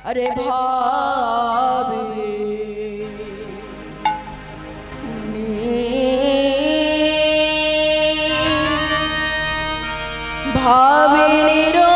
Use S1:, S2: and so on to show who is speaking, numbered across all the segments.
S1: अरे भावे भाविनीरो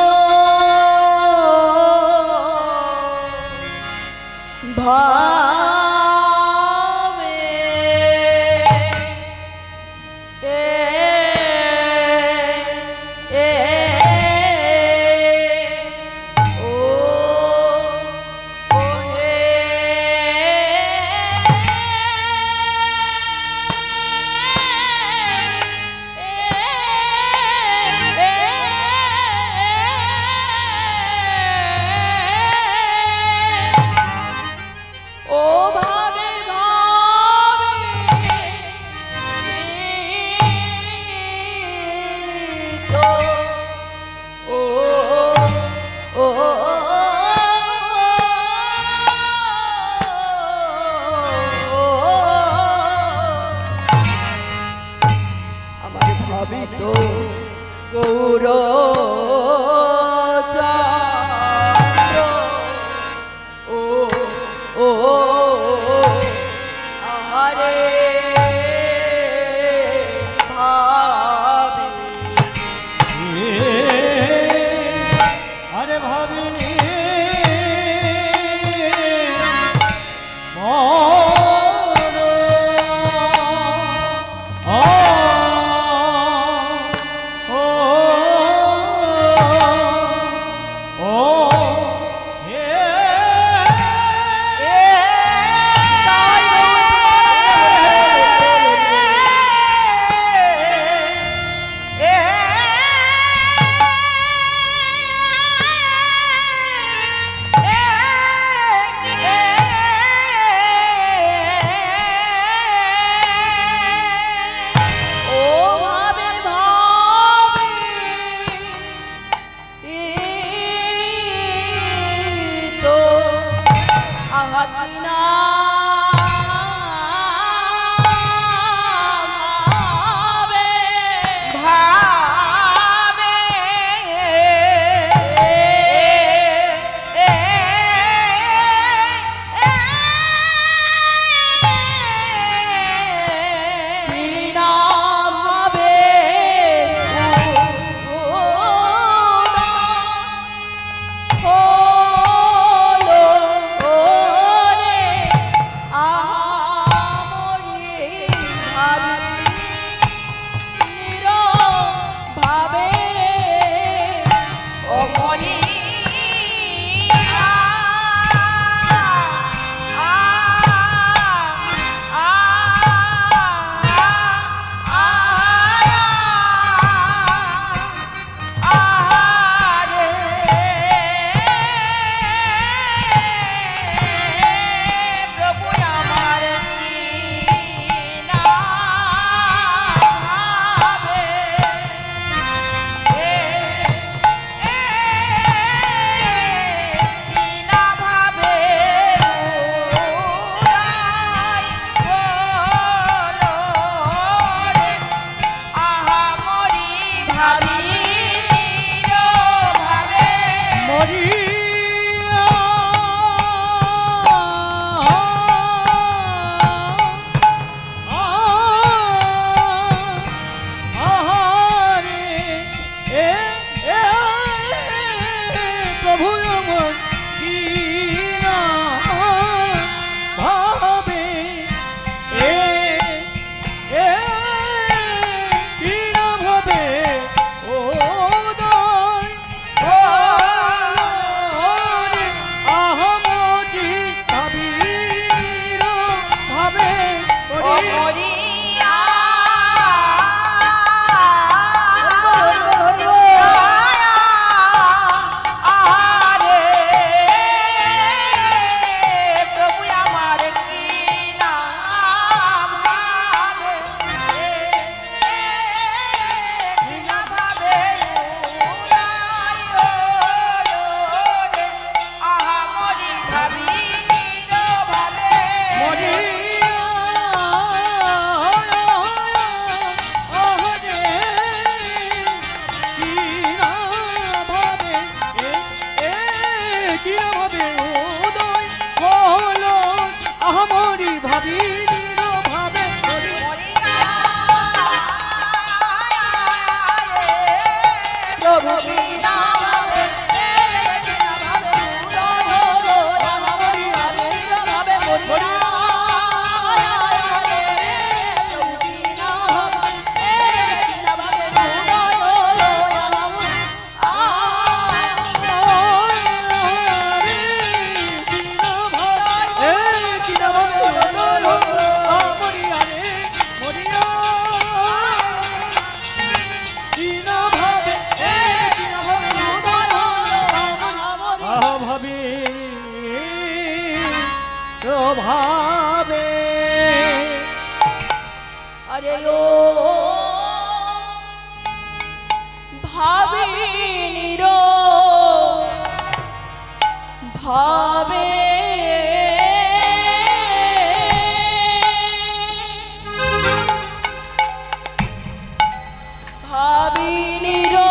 S2: স্বরূপে উদয় হলো আমরি ভাবির ভাবে
S1: প্রভু বিনা ভাবে
S2: ভাবে
S1: अरे ओ भाविनीरो भावे भाविनीरो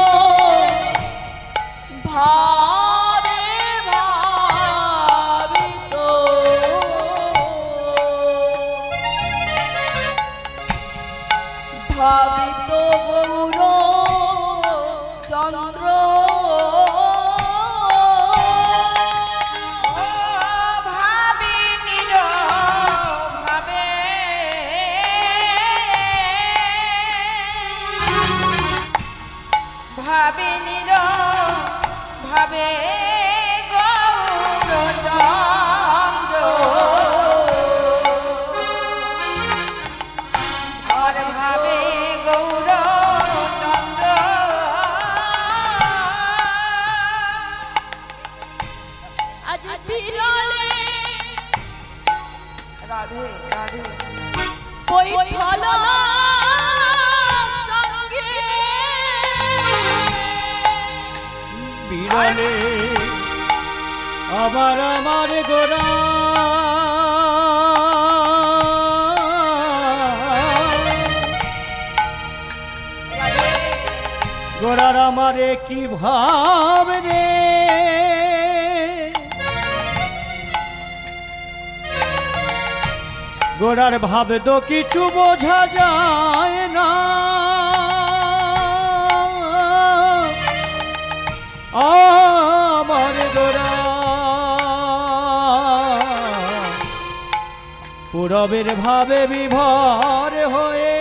S1: भावित गौर चंद्र भाविनीर भावे भाविनीर भावे गौर चंद्र और भावे गौर चंद्र आज बिरले राधे राधे कोई फल संगे
S2: बिरले आबार आमार गोरा गोरार आमारे की भाव रे गोरार भाव तो किछु बोझा जाए ना आमार गोरा पूरबेर भावे विभोर होए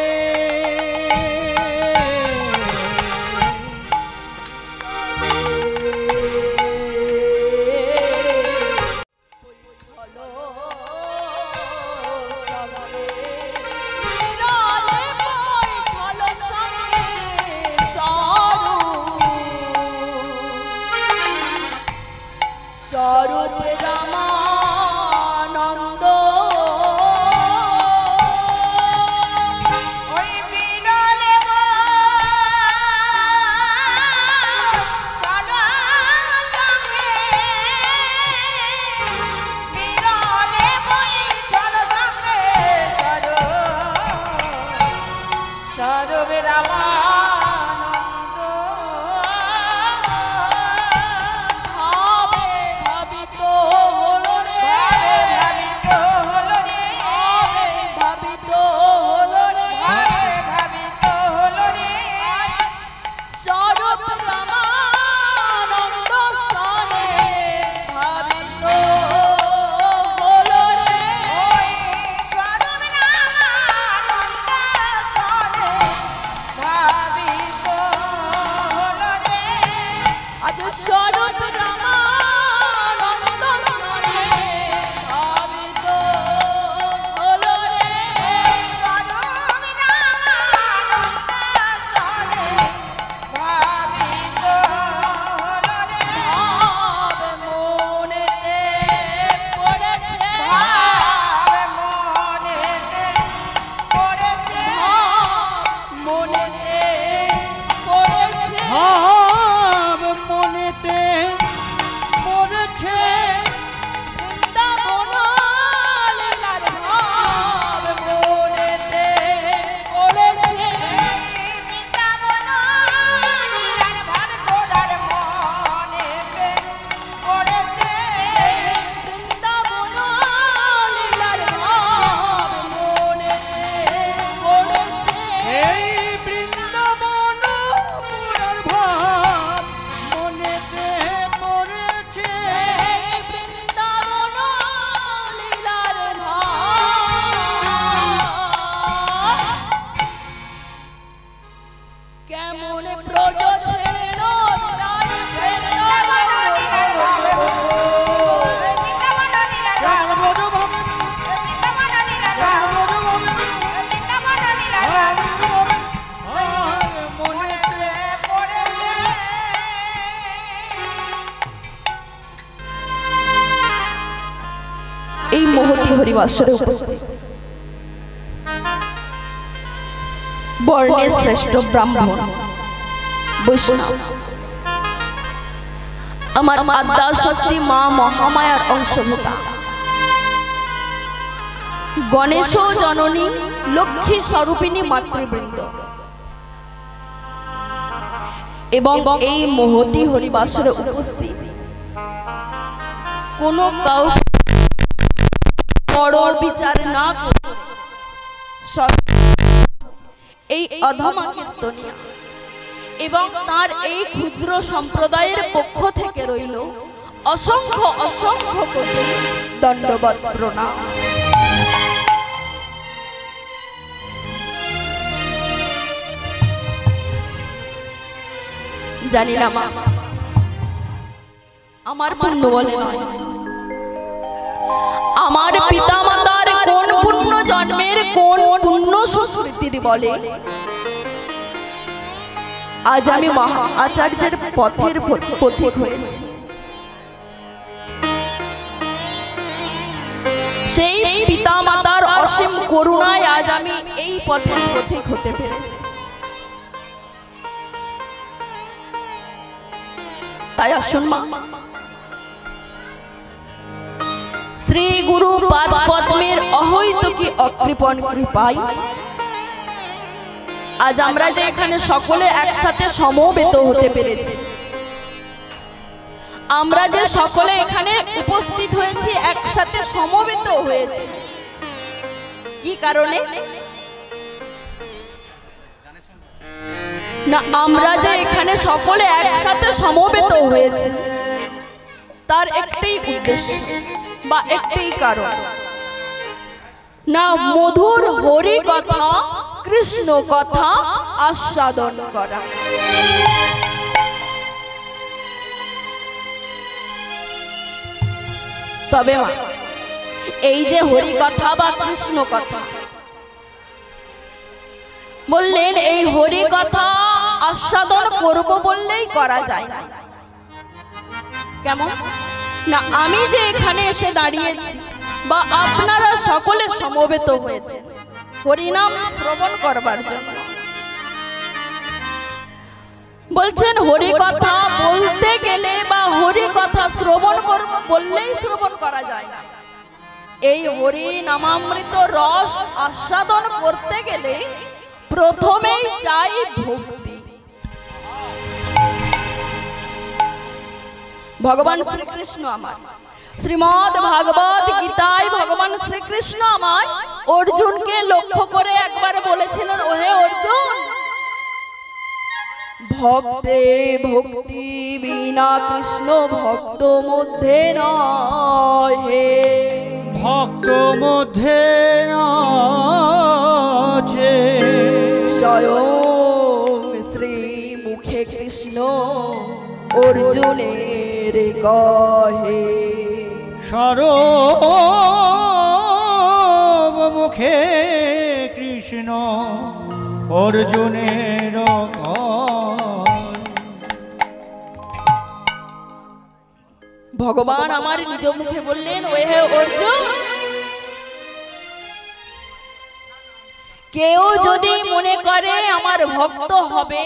S1: स्वरूप रामानंद
S3: এই মহতী হরিবাসরে উপস্থিত বর্ণের শ্রেষ্ঠ ব্রাহ্মণ বৈষ্ণব আমার আদ্যা শক্তি মা মহামায়ার অংশভূতা গণেশ জননী লক্ষ্মী স্বরূপিণী মাতৃবৃন্দ এবং এই মহতী হরিবাসরে উপস্থিত কোন কাউ বড় বিচার না করে এই অধমা কীর্তনিয়া এবং তার এই ক্ষুদ্র সম্প্রদায়ের পক্ষ থেকে রইল অসংখ্য অসংখ্য কোটি দণ্ডবৎ প্রণাম। জানি না মা আমার পুণ্য বলে নয়, আমার পিতা মাতার কোন পুণ্য জন্মের কোন পুণ্য সুস্মৃতির বলে আজ আমি মহা আচার্যের পথের পথিক হয়েছি। সেই পিতা মাতার অসীম করুণায় আজ আমি এই পথের পথিক হতে পেরেছি। তাই আসুন মা শ্রী গুরু পাদ পদ্মের অহৈতুকী অকৃপণ কৃপায় আজ আমরা যে এখানে সকলে একসাথে সমবেত হতে পেরেছি, আমরা যে সকলে এখানে উপস্থিত হয়েছি একসাথে সমবেত হয়েছি, কি কারণে না আমরা যে এখানে সকলে একসাথে সমবেত হয়েছি তার একটাই উদ্দেশ্য বা একটাই কারণ না মধুর হরি কথা কৃষ্ণ কথা আস্বাদন করা। তবে এই যে হরি কথা বা কৃষ্ণ কথা বললেন, এই হরি কথা আস্বাদন করব বললেই করা যায় না। কেমন না আমি যে এখানে এসে দাঁড়িয়েছি বা আপনারা সকলে সমবেত হয়েছে হরিনাম শ্রবণ করবার জন্য, বলছেন হরি কথা বলতে গেলে বা হরি কথা শ্রবণ করব বললেই শ্রবণ করা যায় না। এই হরি নামামৃত রস আস্বাদন করতে গেলে প্রথমেই চাই ভক্তি। ভগবান শ্রীকৃষ্ণ আমার শ্রীমদ ভাগবত গীতায় ভগবান শ্রীকৃষ্ণ আমার অর্জুনকে লক্ষ্য করে একবার বলেছিলেন, ওহে অর্জুন, ভক্তে ভক্তি বিনা কৃষ্ণ ভক্ত মধ্যে নয়, হে
S2: ভক্ত মধ্যে নাচে
S3: স্বয়ং শ্রী মুখে কৃষ্ণ অর্জুনের কহে,
S2: সরব মুখে কৃষ্ণ অর্জুনের
S3: ভগবান আমার নিজ মুখে বললেন, ওহে অর্জুন, কেউ যদি মনে করে আমার ভক্ত হবে,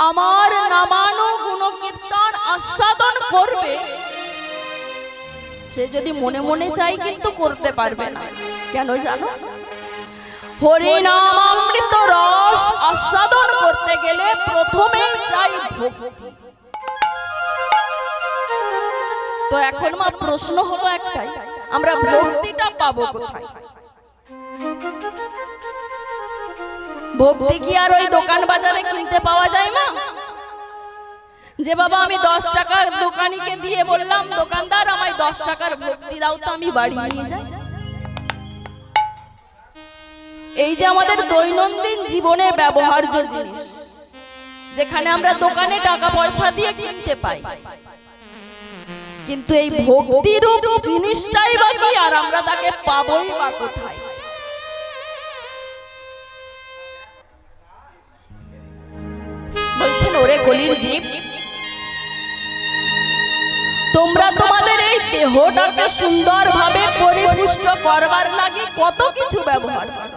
S3: আমার নামানো গুণকীর্তন আস্বাদন করবে, সে যদি মনে মনে চাই কিন্তু করতে পারবে না। কেন জানো? হরি নাম অমৃত রস আস্বাদন করতে গেলে প্রথমেই চাই ভক্তি। তো এখন মা প্রশ্ন হলো একটাই, আমরা ভক্তিটা পাবো কোথায়? ভক্তি কি আর ওই দোকান বাজারে কিনতে পাওয়া যায় না? যে বাবা আমি 10 টাকা দোকানিকে দিয়ে বললাম, দোকানদার আমায় 10 টাকার ভক্তি দাও, তো আমি বাড়ি নিয়ে যাই। এই যে আমাদের দৈনন্দিন জীবনের ব্যবহার্য জিনিস, যেখানে আমরা দোকানে টাকা পয়সা দিয়ে কিনতে পাই, কিন্তু এই ভক্তিরূপ জিনিসটাই বা কি, আর আমরা তাকে পাবোই বা কোথায়? বলছেন, ওরে গলির জীব, তোমরা তোমাদের এই দেহ দেহটাকে সুন্দরভাবে পরিপুষ্ট করবার লাগি কত কিছু ব্যবহার করে।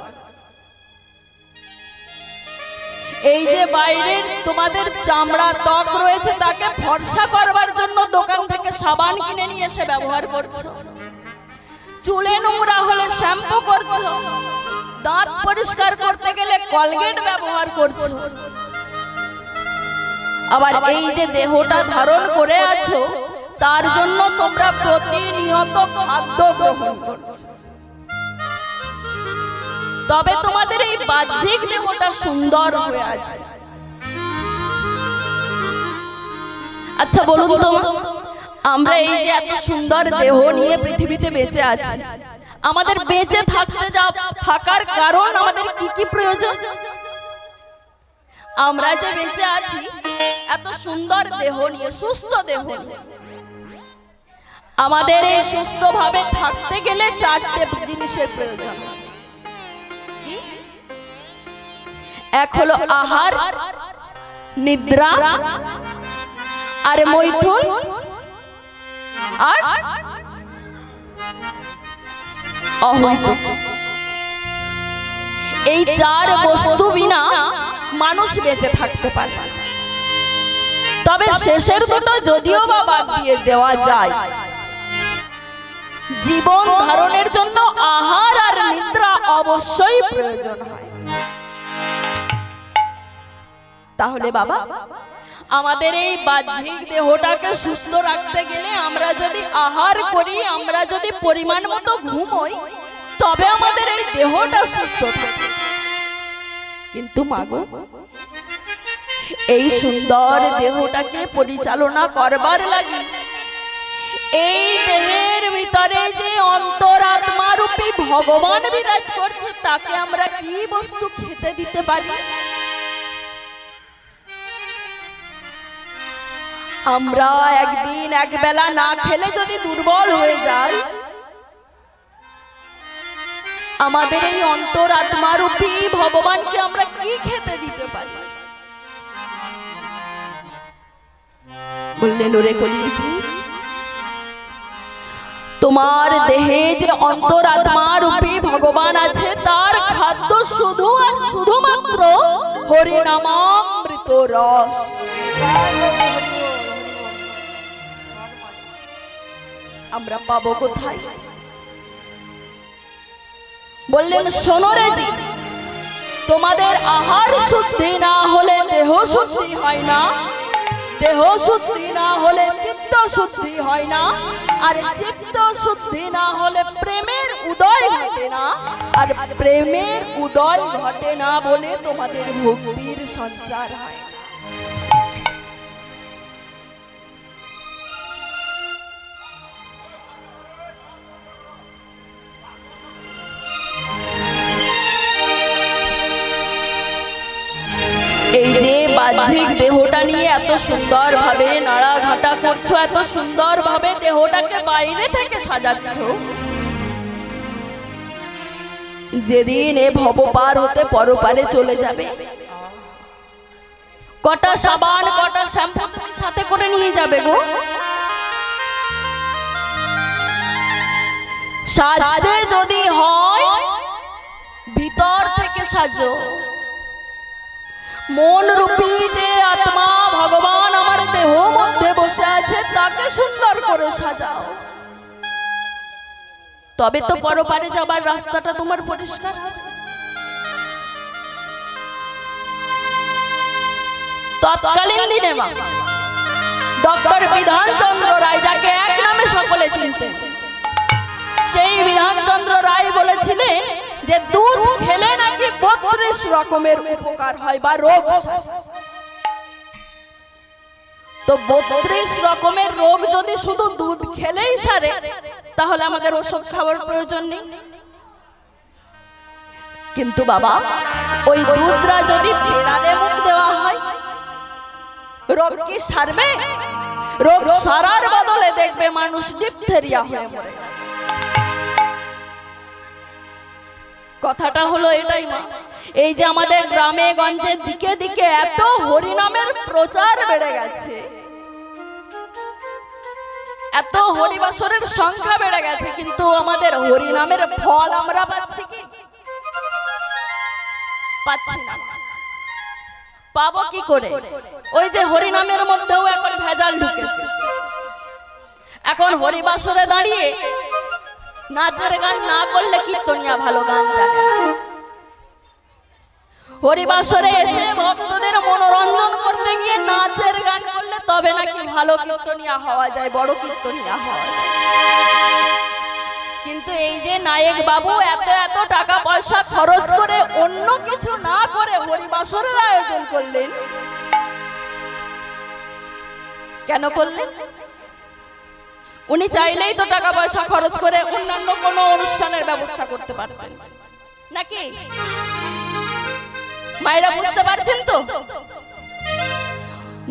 S3: এই যে বাইরের তোমাদের চামড়া ত্বক রয়েছে তাকে ফর্সা করবার জন্য দোকান থেকে সাবান কিনে নিয়ে এসে ব্যবহার করছো, চুলে নোংরা হলে শ্যাম্পু করছো, দাঁত পরিষ্কার করতে গেলে কলগেট ব্যবহার করছো। আবার এই যে দেহটা ধারণ করে আছো তার জন্য তোমরা প্রতিনিয়ত খাদ্য গ্রহণ করছো, তবে তোমাদের এই বাহ্যিক দেহটা সুন্দর হয়ে আছে। আচ্ছা বলুন তো, আমরা এই যে এত সুন্দর দেহ নিয়ে পৃথিবীতে বেঁচে আছি, আমাদের বেঁচে থাকার কারণ আমাদের কি কি প্রয়োজন? আমরা যে বেঁচে আছি এত সুন্দর দেহ নিয়ে, সুস্থ দেহ নিয়ে, আমাদের এই সুস্থভাবে থাকতে গেলে চারটে জিনিসের প্রয়োজন। এক হলো আহার, নিদ্রা, আর মৈথুন, আর অহৈতুক। এই চার বস্তু বিনা মানুষ বেঁচে থাকতে পারে না। তবে শেষের দুটো যদিও বা বাদ দিয়ে দেওয়া যায়, জীবন ধারণের জন্য আহার আর নিদ্রা অবশ্যই প্রয়োজন হয়। তাহলে বাবা, আমাদের এই বাহ্যিক দেহটাকে সুস্থ রাখতে গেলে আমরা যদি আহার করি, আমরা যদি পরিমাণ মতো ঘুমোই, তবে আমাদের এই দেহটা সুস্থ থাকে। কিন্তু মাগো, এই সুন্দর দেহটাকে পরিচালনা করবার লাগি এই দেহের ভিতরে যে অন্তরাত্মা রূপী ভগবান বিরাজ করছে, তাকে আমরা কি বস্তু খেতে দিতে পারি? আমরা একদিন একবেলা না খেলে যদি দুর্বল হয়ে যাই, আমাদের এই অন্তরাত্মা রূপী ভগবানকে আমরা কি খেতে দিতে পারি? বললেন ওরে কলিজি, তোমার দেহে যে অন্তরাত্মা রূপী ভগবান আছে তার খাদ্য শুধু আর শুধুমাত্র হরিনামামৃত রস। আমরা পাবো কোথায়? বললেন শোনো রে জি, তোমাদের আহার শুদ্ধি না হলে দেহ শুদ্ধি হয় না, দেহ শুদ্ধি না হলে চিত্ত শুদ্ধি হয় না, আর চিত্ত শুদ্ধি না হলে প্রেমের উদয় ঘটে না, আর প্রেমের উদয় ঘটে না বলে তোমাদের ভক্তির সঞ্চার হয় না। এই যে বাহ্যিক দেহটা নিয়ে এত সুন্দর ভাবে নাড়াঘাটা করছো, এত সুন্দর ভাবে দেহটাকে বাইরে থেকে সাজাচ্ছ, যেদিন এ ভব পার হতে পরপারে চলে যাবে, কটা সাবান কটা শ্যাম্পু তুমি সাথে করে নিয়ে যাবে গো? সাজতে যদি হয় ভিতর থেকে সাজো। মন রূপী যে আত্মা ভগবান আমার দেহ মধ্যে বসে আছে তাকে সুন্দর করে সাজাও, তবে তো পরপারে যাবার রাস্তাটা তোমার পরিষ্কার। তৎকালীন দিনে ডক্টর বিধানচন্দ্র রায়, যাকে এক নামে সকলে চিনতেন, সেই বিধানচন্দ্র রায় বলেছিলেন যে দুধ খেলে নাকি 32 রকমের উপকার হয় বা রোগ। তো 32 রকমের রোগ যদি শুধু দুধ খেলেই সারে, তাহলে আমাদের ওষুধ খাওয়ার প্রয়োজন নেই। কিন্তু বাবা, ওই দুধটা যদি পেড়ালে মুখ দেওয়া হয়, রোগ কি সারবে? রোগ সারার বদলে দেখবে মানুষ ডিপথেরিয়া হয়ে মরে। কথাটা হলো এটাই মা, এই যে আমাদের গ্রামে গঞ্জে দিকে দিকে এত হরিনামের প্রচার বেড়ে গেছে, এত হরিবাসরের সংখ্যা বেড়ে গেছে, কিন্তু আমাদের হরি নামের ফল আমরা পাচ্ছি কি? পাচ্ছি না। পাবো কি করে? ওই যে হরি নামের মধ্যেও এখন ভেজাল ঢুকেছে। এখন হরিবাসরে দাঁড়িয়ে নাচের গান না করলে কীর্তনিয়া ভালো গান জানে না। হরিবাসরে এসে ভক্তদের মনোরঞ্জন করতে গিয়ে নাচের গান করলে তবে নাকি ভালো কীর্তনিয়া হওয়া যায়, বড় কীর্তনিয়া হওয়া যায়। কিন্তু এই যে নায়ক বাবু এত এত টাকা পয়সা খরচ করে অন্য কিছু না করে হরিবাসরের আয়োজন করলেন, কেন করলেন? উনি চাইলেই তো টাকা পয়সা খরচ করে অন্যান্য কোনো অনুষ্ঠানের ব্যবস্থা করতে পারবেন নাকি? মায়েরা বুঝতে পারছেন তো?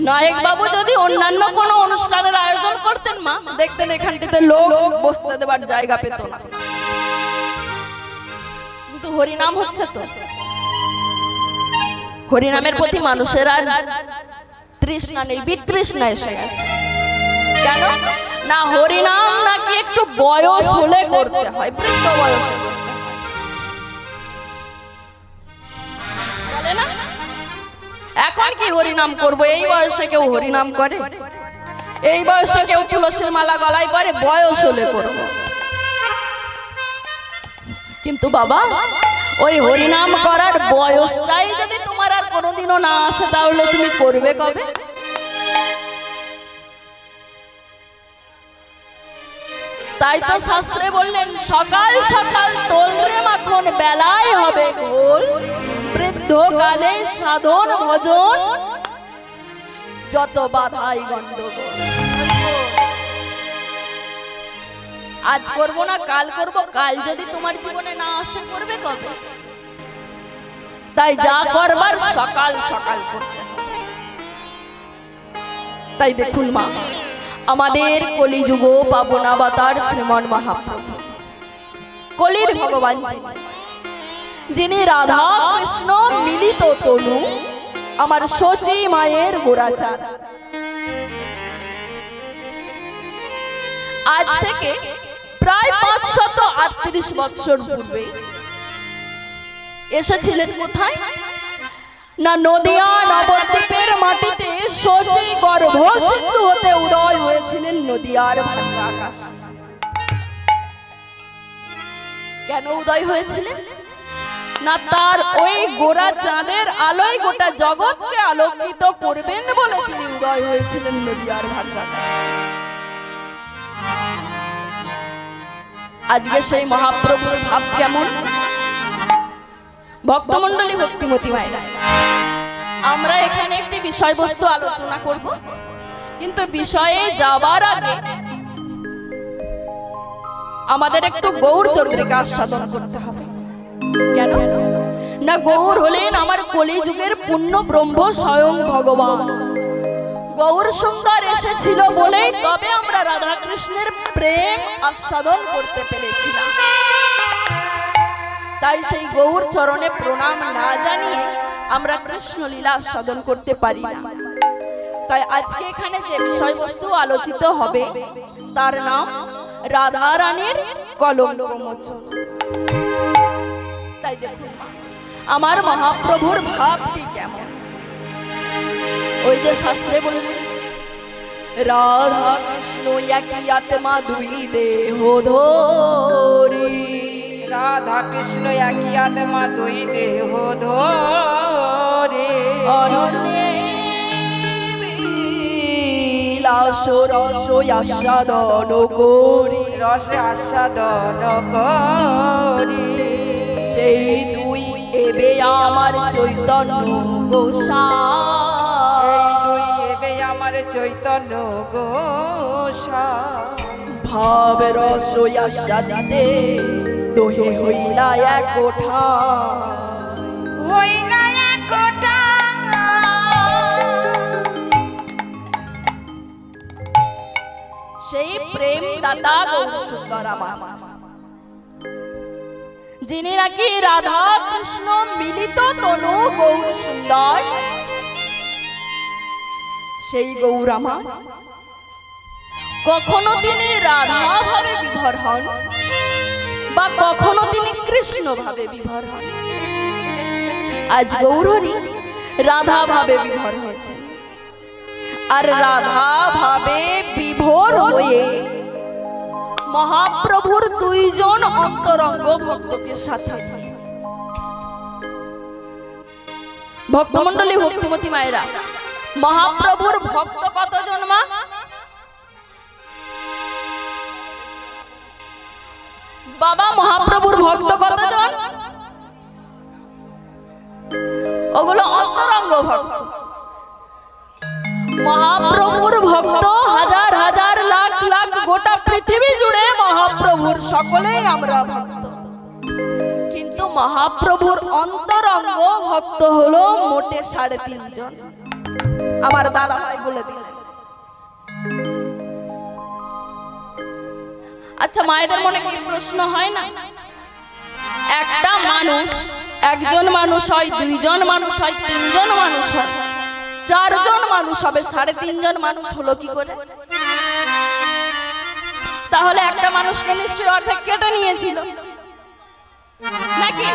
S3: নায়ক বাবু যদি অন্যান্য কোনো অনুষ্ঠানের আয়োজন করতেন, মা দেখতেন এখানটিতে লোক বসতে দেবার জায়গা পেত না। কিন্তু হরিনাম হচ্ছে তো, হরিনামের প্রতি মানুষের আর তৃষ্ণা নেই, বিতৃষ্ণা এসে গেছে। কেন না? হরিনাম নাকি একটু বয়স হলে করতে হয়, বৃদ্ধ বয়সে করতে হয়, বলে না? এখন কি হরিনাম করব? এই বয়সে কেউ হরিনাম করে? এই বয়সে কেউ তুলসীর মালা গলায় পরে? বয়স হলে করব। কিন্তু বাবা, ওই হরিনাম করার বয়সটাই যদি তোমার আর কোনোদিনও না আসে, তাহলে তুমি করবে কবে? তাই তো শাস্ত্রে বললেন, সকাল সকাল তোলরে মাখন বেলায় হবে ঘোল, বৃদ্ধকালে সাধন ভজন যত বাধাই গন্ডগোল। আজ করব না কাল করব, কাল যদি তোমার জীবনে না আসে করবে কবে? তাই যা করবার সকাল সকাল করতে হবে। তাই দেখুন মা, আমাদের কলিযুগ পাবনাবতার শ্রীমন মহাপ্রভু, কলির ভগবান যিনি রাধা কৃষ্ণ মিলিত তনু, আমার সচি মায়ের গোরাচার। আজ থেকে প্রায় 538 বছর পূর্বে এসেছিলেন কোথায় না? নদিয়া নবদ্বীপের মাটিতে সচি গর্ভ সিন্ধু হতে উদয় হয়েছিলেন নদিয়ার ভাঙ্গা আকাশ। কেন উদয় হয়েছিলেন না? তার ওই গোরা চাঁদের আলোয় গোটা জগৎকে আলোকিত করবেন বলে তিনি উদয় হয়েছিলেন নদিয়ার ভাঙ্গা। আজকে সেই মহাপ্রভুর ভাব কেমন? ভক্তমণ্ডলী, ভক্তিমতী মায়েরা, আমরা এখানে একটি বিষয়বস্তু আলোচনা করব, কিন্তু বিষয়ে যাবার আগে আমাদের একটু গৌর চন্দ্রিকা আস্বাদন করতে হবে। কেন না? গৌর হলেন আমার কলিযুগের পূর্ণ ব্রহ্ম, স্বয়ং ভগবান। গৌর সুন্দর এসেছিল বলেই তবে আমরা রাধা কৃষ্ণের প্রেম আস্বাদন করতে পেরেছিলাম। তাই সেই গৌর চরণে প্রণাম না জানিয়ে আমরা কৃষ্ণ লীলা আস্বাদন করতে পারি না। তাই আজকে এখানে যে বিষয়বস্তু আলোচিত হবে তার নাম রাধা রানীর কলঙ্ক মোচন। তাই দেখুন আমার মহাপ্রভুর ভাবটি কেমন। ওই যে শাস্ত্রে বললেন, রাধা কৃষ্ণ একই আত্মা দুই দেহ ধরি,
S1: রাধা কৃষ্ণ একই আত্মা দুই দেহ ধরে,
S3: অনন্যে বিলাস রস আস্বাদন করি,
S1: রসে আস্বাদন করি।
S3: সেই দুই এবে আমার চৈতন্য গোসাই,
S1: দুই এবে আমার চৈতন্য গোসাই।
S3: ভাব রস আস্বাদিতে দোহে হইলা এক কোঠা,
S1: হইলা এক কোঠা।
S3: সেই প্রেম দাতা গৌর সুন্দর আমার, যিনি নাকি রাধা কৃষ্ণ মিলিত তনু গৌর সুন্দর, সেই গৌর আমার কখনো তিনি রাধা ভাবে বিভোর হন বা কখনো তিনি কৃষ্ণ ভাবে বিভোর হন। আজ গৌরহরি রাধা ভাবে বিভোর হয়েছে, আর রাধা ভাবে বিভোর হয়ে মহাপ্রভুর দুইজন অন্তরঙ্গ ভক্তকে সাথে, ভক্তমন্ডলী ভক্তিমতী মায়েরা, মহাপ্রভুর ভক্ত কতজন মা? বাবা, মহাপ্রভুর ভক্ত কতজন? ওগুলো অন্তরঙ্গ ভক্ত। মহাপ্রভুর ভক্ত হাজার হাজার লাখ লাখ, গোটা পৃথিবী জুড়ে মহাপ্রভুর সকলেই আমরা ভক্ত, কিন্তু মহাপ্রভুর অন্তরঙ্গ ভক্ত হলো মোটে 3.5 জন। আমার দাদা ভাই বলে দিলেন। আচ্ছা, মায়েদের মনে কি প্রশ্ন হয় না, একটা মানুষ, একজন মানুষ হয়, দুইজন মানুষ হয়, তিনজন মানুষ হয়, 4 জন মানুষ হবে, 3.5 জন মানুষ হলো কি করে? তাহলে একটা মানুষকে নিশ্চয়ই অর্ধেক কেটে নিয়েছিল নাকি?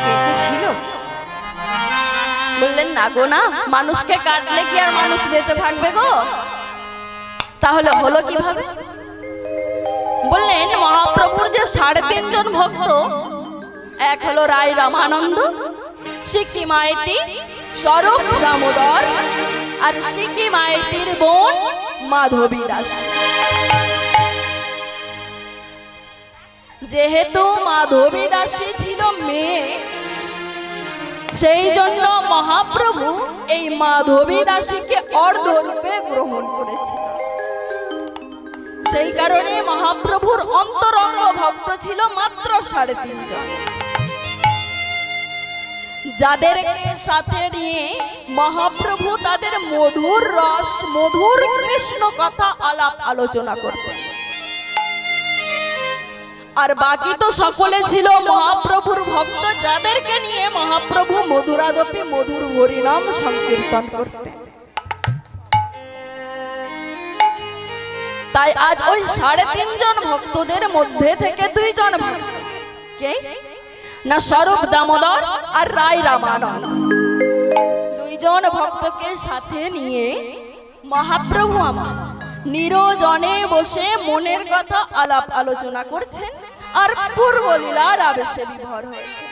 S1: বেঁচে ছিল?
S3: বললেন না গো, না, মানুষকে কাটলে কি আর মানুষ বেঁচে থাকবে গো? তাহলে হলো কিভাবে? বললেন মহাপ্রভুর যে 3.5 জন ভক্ত, এক হলো রায় রামানন্দ, সিকি মাইতি, স্বরূপ দামোদর, আর সিকি মাইতির বোন মাধবী দাস। যেহেতু মাধবী দাসী ছিল মেয়ে, সেই জন্য মহাপ্রভু এই মাধবী দাসীকে অর্ধরূপে গ্রহণ করেছিল। সেই কারণে মহাপ্রভুর অন্তরঙ্গ ভক্ত ছিল মাত্র 3.5 জন, যাদেরকে সাথে নিয়ে মহাপ্রভু তাদের মধুর রস, মধুর কৃষ্ণ কথা আলাপ আলোচনা করতেন। আর বাকি তো সকলে ছিল মহাপ্রভুর ভক্ত, যাদেরকে নিয়ে মহাপ্রভু মধুরাদপি মধুর হরিনাম সংকীর্তন করতেন। তাই আজ ওই 3.5 জন ভক্তদের মধ্যে থেকে 2 জন ভক্ত কে না, স্বরূপ দামোদর আর রায় রামানন্দ, 2 জন ভক্তকে সাথে নিয়ে মহাপ্রভু আমার নিরজনে বসে মনের কথা আলাপ আলোচনা করছেন, আর পূর্ব লীলার আবেশে বিভোর হয়েছে।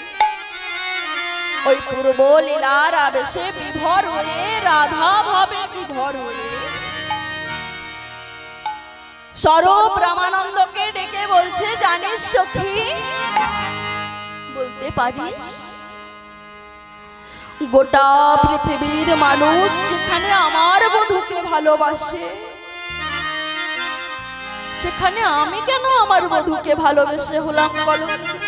S3: ওই পূর্ব লীলার আবেশে বিভোর হয়ে, রাধা ভাবে বিভোর হয়ে স্বরূপ রামানন্দকে ডেকে বলছে, জানিস সখী, বলতে পারিস গোটা পৃথিবীর মানুষ যেখানে আমার বধূকে ভালোবাসে, সেখানে আমি কেন আমার বধূকে ভালোবেসে হলাম কলঙ্কিত?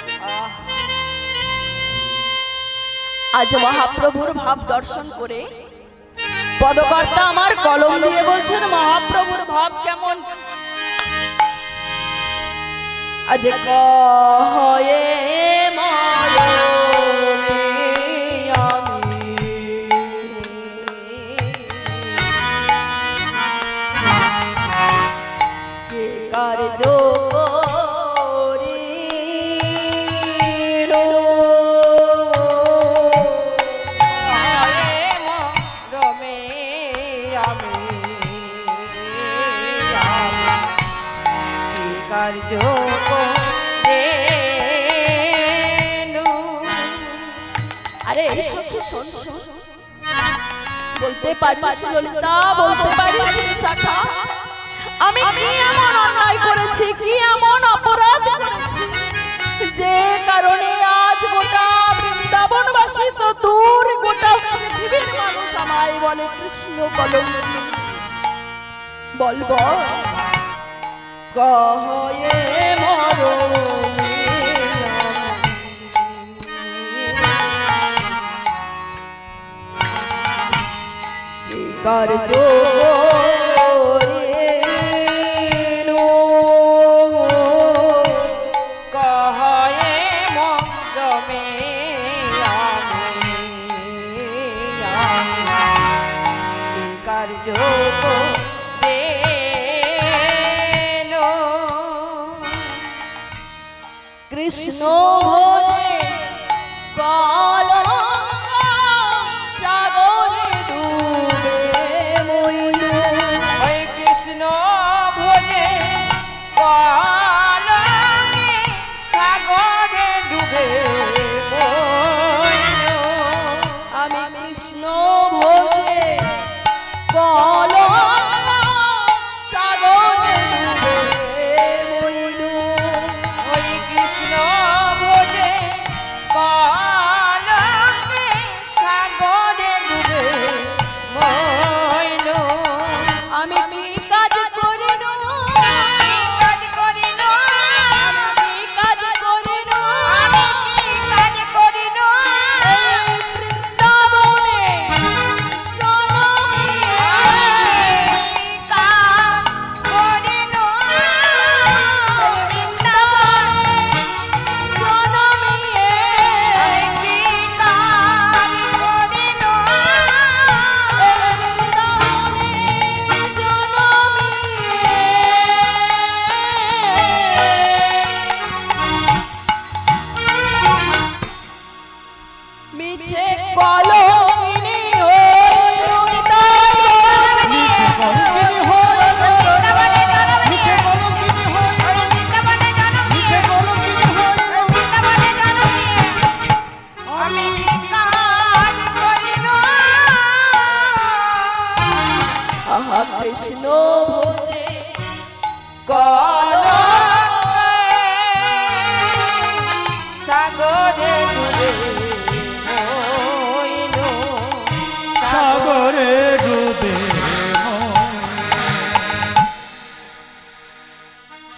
S3: আজ মহাপ্রভুর ভাব দর্শন করে পদকর্তা আমার কলম দিয়ে বলছেন মহাপ্রভুর ভাব কেমন। আজ কয়ে কার্য আরে শোন, বলতে পারিস ললিতা, বলতে পারিস শাখা, আমি কি এমন অন্যায় করেছি, কি এমন অপরাধ করেছি, যে কারণে আজ গোটা বৃন্দাবনবাসী তো দূর, গোটা পৃথিবীর মানুষ আমায় বলে কৃষ্ণ কলঙ্কি? বলব কয়ে মরো কার্য কৃষ্ণ ভোজে কলঙ্ক সাগরে ডুবে মইল।
S1: ওই কৃষ্ণ ভোজে কলঙ্কে সাগরে ডুবে মইল।
S3: আমি কৃষ্ণ ভোজে কলঙ্ক সাগরে ডুবে মইল।
S1: ওই কৃষ্ণ ভোজে কলঙ্কে সাগরে ডুবে মইল।
S3: আমি কি কাজ করিল,
S1: কাজ করিল,
S3: আমি কাজ করিল,
S1: আমি কি কাজ করিল,
S3: এই বৃন্দাবনে জনমিয়ে।
S1: কি কাজ করিল, বৃন্দাবনে
S3: জনমিয়ে।
S1: কি কাজ করিল,
S3: মিছে কলঙ্কিনী হইল
S2: কলঙ্কিনী হয়, মিছে কলঙ্কিনী হয়,
S1: বৃন্দাবনে জনমিয়ে,
S2: মিছে কলঙ্কিনী হয়।
S1: বৃন্দাবনে জনমিয়ে আমি কি কাজ করিল।
S3: আহা কৃষ্ণ ভোজে
S1: কলঙ্কে সাগরে ডুবে মইল।
S2: সাগরে ডুবে মন।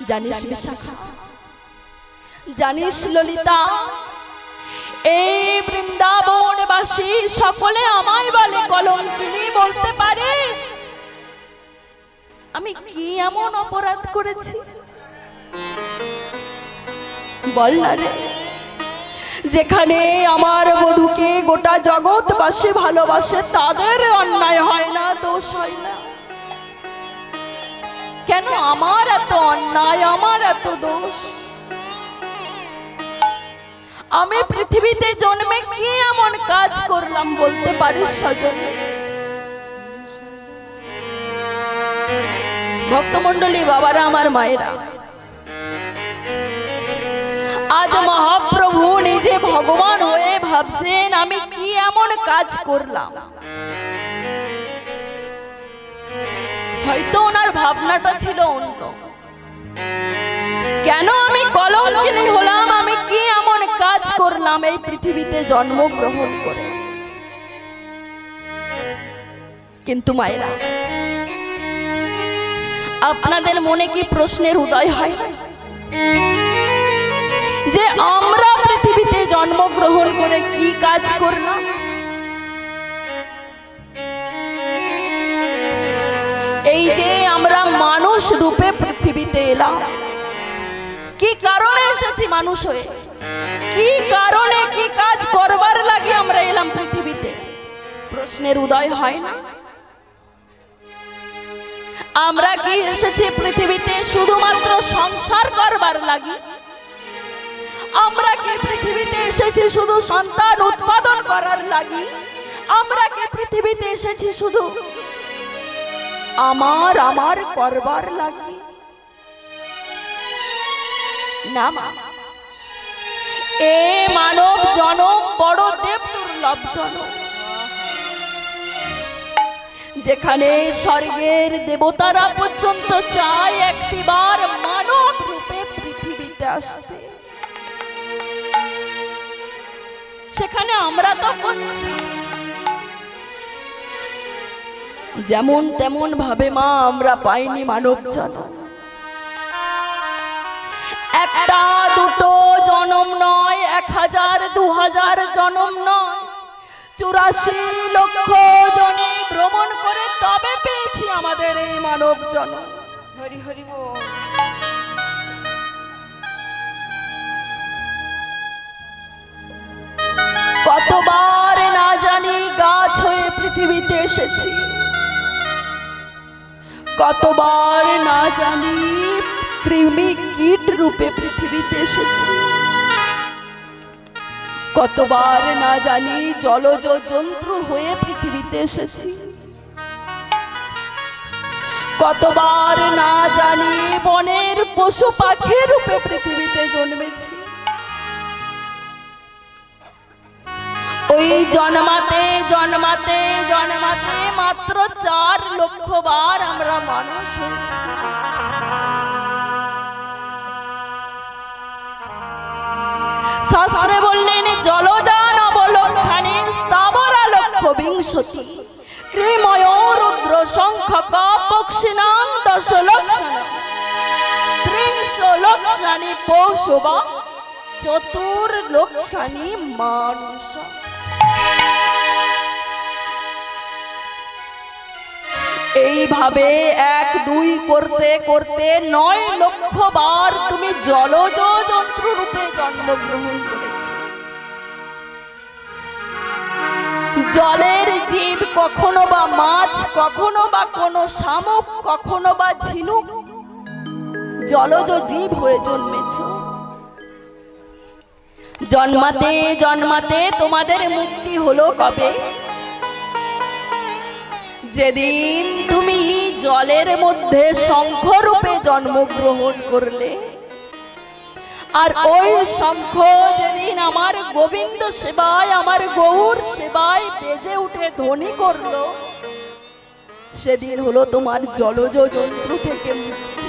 S3: জানিস বিশাখা, জানিস ললিতা, এই বৃন্দাবনবাসী সকলে আমায় বলে কলঙ্কিনী। বলতে পারিস আমি কি এমন অপরাধ করেছি? বল না রে। যেখানে আমার বধূকে গোটা জগৎবাসী ভালোবাসে, তাদের অন্যায় হয় না, দোষ হয় না, কেন আমার এত অন্যায়, আমার এত দোষ? আমি পৃথিবীতে জন্মে কি এমন কাজ করলাম বলতে পারিস সজনে? ভক্তমণ্ডলী, বাবারা, আমার মায়েরা, আজ মহাপ্রভু নিজে ভগবান হয়ে ভাবছেন আমি কি এমন কাজ করলাম। হয়তো ওনার ভাবনাটা ছিল অন্য। কেন আমি কলঙ্কিনী হলাম, আমি কি এমন কাজ করলাম এই পৃথিবীতে জন্মগ্রহণ করে? কিন্তু মায়েরা, আপনাদের মনে কি প্রশ্নের উদয় হয় যে আমরা পৃথিবীতে জন্মগ্রহণ করে কি কাজ করলাম? এই যে আমরা মানুষ রূপে পৃথিবীতে এলাম, কি কারণে এসেছি মানুষ হয়ে? কি কারণে, কি কাজ করবার লাগে আমরা এলাম পৃথিবীতে? প্রশ্নের উদয় হয় না? আমরা কি এসেছি পৃথিবীতে শুধুমাত্র সংসার করবার লাগি? আমরা কি পৃথিবীতে এসেছি শুধু সন্তান উৎপাদন করার লাগি? আমরা কি পৃথিবীতে এসেছি শুধু আমার আমার করবার লাগি? না মা, এ মানব জনম বড় দেব দুর্লভ জনম, যেখানে স্বর্গের দেবতারা পর্যন্ত চায় একটিবার মানব রূপে পৃথিবীতে আসতে। সেখানে আমরা তখন যেমন তেমন ভাবে মা আমরা পাইনি মানব জন্ম। একটা দুটো জন্ম নয়, 1000 2000 জন্ম নয়, 84 লক্ষ জনে ভ্রমণ করে তবে পেয়েছি আমাদের এই মানব জন্ম।
S1: হরি হরি বল।
S3: কতবার না জানি গাছ হয়ে পৃথিবীতে এসেছি, কতবার না জানি কৃমি কীট রূপে পৃথিবীতে এসেছি। কতবার না জানি জলজ জন্তু হয়ে পৃথিবীতে এসেছি, কতবার না জানি বনের পশু পাখি রূপে পৃথিবীতে জন্মেছি। ওই জন্মাতে জন্মাতে জন্মাতে মাত্র 4 লক্ষ বার আমরা মানুষ হয়েছি। শাস্ত্রে বললেন জলজান অবলক্ষণে স্থাবরা লক্ষ বিংশতি ক্রিময় রুদ্র সংখ্যক পক্ষিণাং 10 লক্ষণ 30 লক্ষণি পশুব 4 লক্ষণি মানুষ। এইভাবে 1 2 করতে করতে 9 লক্ষ বার তুমি জলজ জন্তু রূপে জন্মগ্রহণ করেছ। জলের জীব, কখনো বা মাছ, কখনো বা কোনো শামুক, কখনো বা ঝিনুক, জলজ জীব হয়ে জন্মেছ। জন্মাতে জন্মাতে তোমাদের মুক্তি হলো কবে? যেদিন তুমি জলের মধ্যে শঙ্খ রূপে জন্মগ্রহণ করলে। আর ওই শঙ্খ যেদিন আমার গোবিন্দ সেবায়, আমার গৌর সেবায় বেজে উঠে ধ্বনি করলো, সেদিন হলো তোমার জলজ জন্তু থেকে মুক্তি।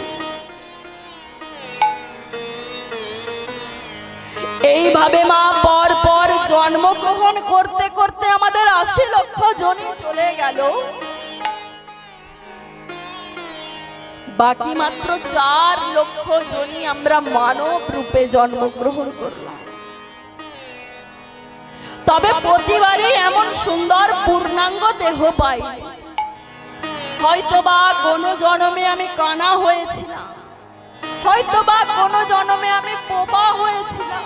S3: এইভাবে মা পর পর জন্মগ্রহণ করতে করতে আমাদের 80 লক্ষ জনি চলে গেল। বাকি মাত্র 4 লক্ষ জনি আমরা মানব রূপে জন্মগ্রহণ করলাম। তবে প্রতিবারই এমন সুন্দর পূর্ণাঙ্গ দেহ পাই। হয়তোবা কোনো জন্মে আমি কানা হয়েছিলাম, হয়তোবা কোনো জন্মে আমি বোবা হয়েছিলাম,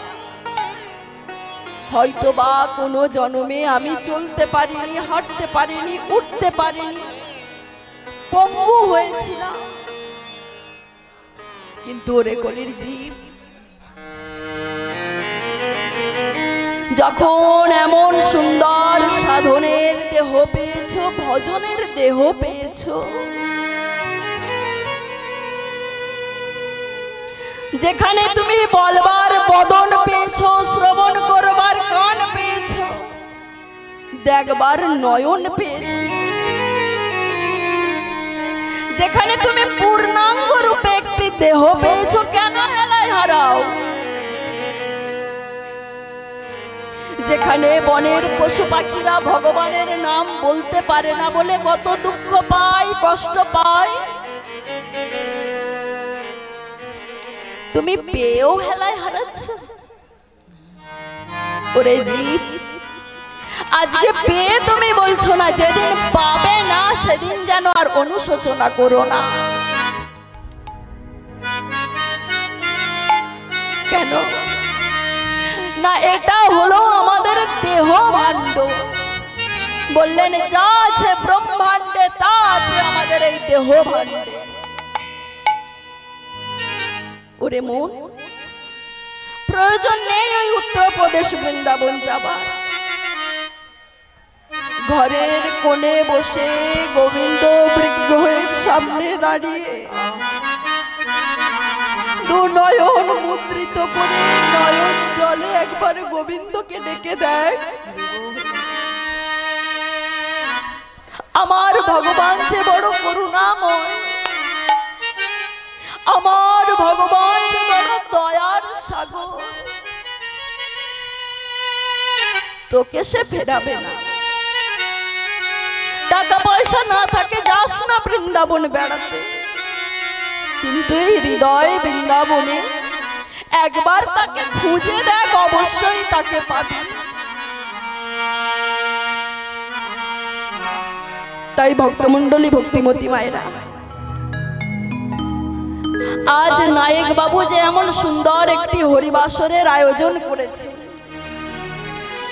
S3: হয়তোবা কোনো জন্মে আমি চলতে পারিনি, হাঁটতে পারিনি, উঠতে পারিনি, পঙ্গু হয়েছিলাম। কিন্তু ওরে কলির জীব, যখন এমন সুন্দর সাধনের দেহ পেয়েছো, ভজনের দেহ পেয়েছো, যেখানে তুমি বলবার বদন পেয়েছো, শ্রবণ করবার কান পেয়েছো, দেখবার নয়ন পেয়েছো, যেখানে তুমি পূর্ণাঙ্গ রূপে একটি দেহ পেয়েছো, কেন হেলায় হারাও? যেখানে বনের পশু পাখিরা ভগবানের নাম বলতে পারে না বলে কত দুঃখ পায়, কষ্ট পায়, তুমি পেয়েও হেলায় হারাচ্ছ। ওরে জীব, আজকে পেয়ে তুমি বলছো না, যেদিন পাবে না সেদিন যেন আর অনুশোচনা করো না। কেন না? এটা হলো আমাদের দেহ ভাণ্ড। বললেন যা আছে ব্রহ্মাণ্ডে তা আছে আমাদের এই দেহ ভাণ্ডে। ওরে মন, প্রয়োজন নেই ওই উত্তরপ্রদেশ বৃন্দাবন যাবার। ঘরের কোণে বসে গোবিন্দ বিগ্রহের সামনে দাঁড়িয়ে দু নয়ন মুদ্রিত করে নয়ন জলে একবার গোবিন্দকে ডেকে দেয়, আমার ভগবান যে বড় করুণাময়, আমার ভগবান যে বড় দয়ার সাগর, তোকে সে ফেরাবে না। টাকা পয়সা না থাকে যাস না বৃন্দাবন বেড়াতে, কিন্তু এই হৃদয় বৃন্দাবনে একবার তাকে খুঁজে দেখ, অবশ্যই তাকে পাবি। তাই ভক্তমণ্ডলী, ভক্তিমতী মায়েরা, আজ নায়ক বাবু যে এমন সুন্দর একটি হরিবাসরের আয়োজন করেছে,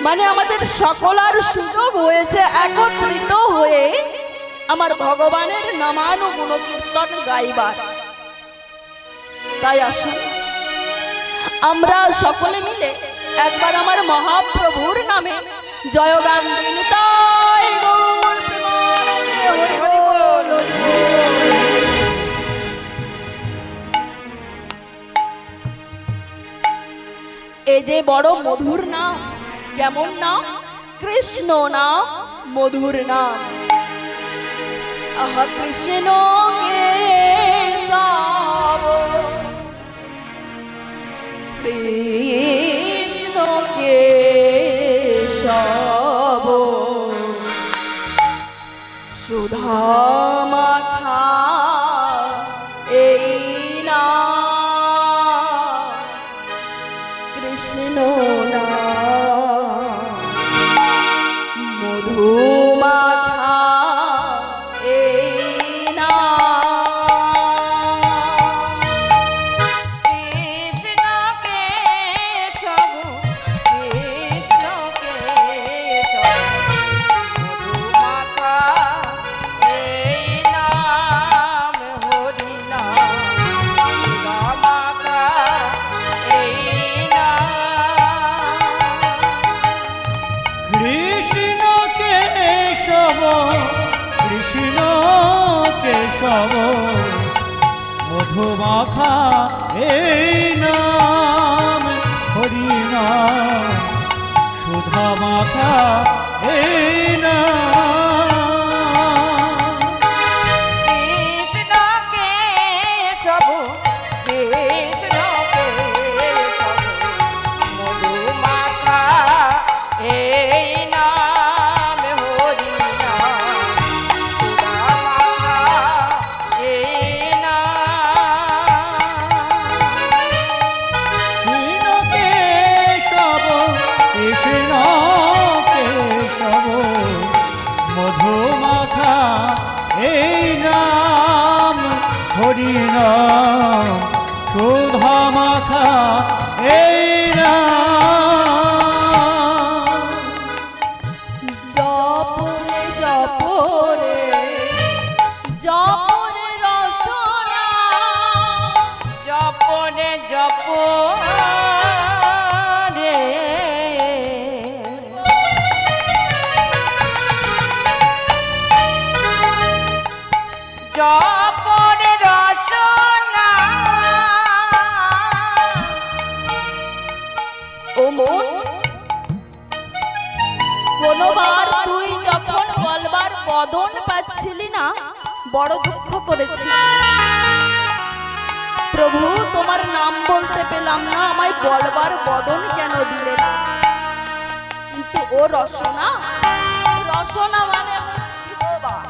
S3: মানে আমাদের সকলার সুযোগ হয়েছে একত্রিত হয়ে আমার ভগবানের নামানুগুণ কীর্তন গাইবার। তাই আসুন আমরা সকলে মিলে একবার আমার মহাপ্রভুর নামে জয়গান দিন। তাই গৌর প্রেমানন্দে হরি হরি বল, হরি বল। এই যে বড় মধুর নাম, কেমন নাম? কৃষ্ণ নাম, মধুর নাম। আহা কৃষ্ণ কেশব, কৃষ্ণ কেশব, সুধা মাখা এই নাম, কৃষ্ণ নাম, মধু মাখা এই নাম।
S1: কৃষ্ণ কেশব, কৃষ্ণ কেশব, মধু মাখা এই নাম, হরি নাম, সুধা মাখা এই নাম।
S2: কৃষ্ণ কেশব, কৃষ্ণ কেশব, মধু মাখা এই নাম, হরি নাম, সুধা মাখা এই নাম।
S1: কৃষ্ণ কেশব, কৃষ্ণ কেশব, মধু মাখা এই নাম, হরি নাম, সুধা মাখা এই নাম।
S2: কৃষ্ণ কেশব, কৃষ্ণ কেশব, মধু মাখা এই নাম, হরি নাম, সুধা মাখা এই নাম।
S3: জপরে জপরে জপরে রসনা,
S1: জপনে জপরে, জপনে রসনা।
S3: ও মন, কোনবার তুই যখন বলবার বদন পাচ্ছিলি না, বড় দুঃখ করেছি। প্রভু তোমার নাম বলতে পেলাম না, আমায় বলবার বদন কেন দিলে না? কিন্তু ও রসনা, রসনা মানে জীববান।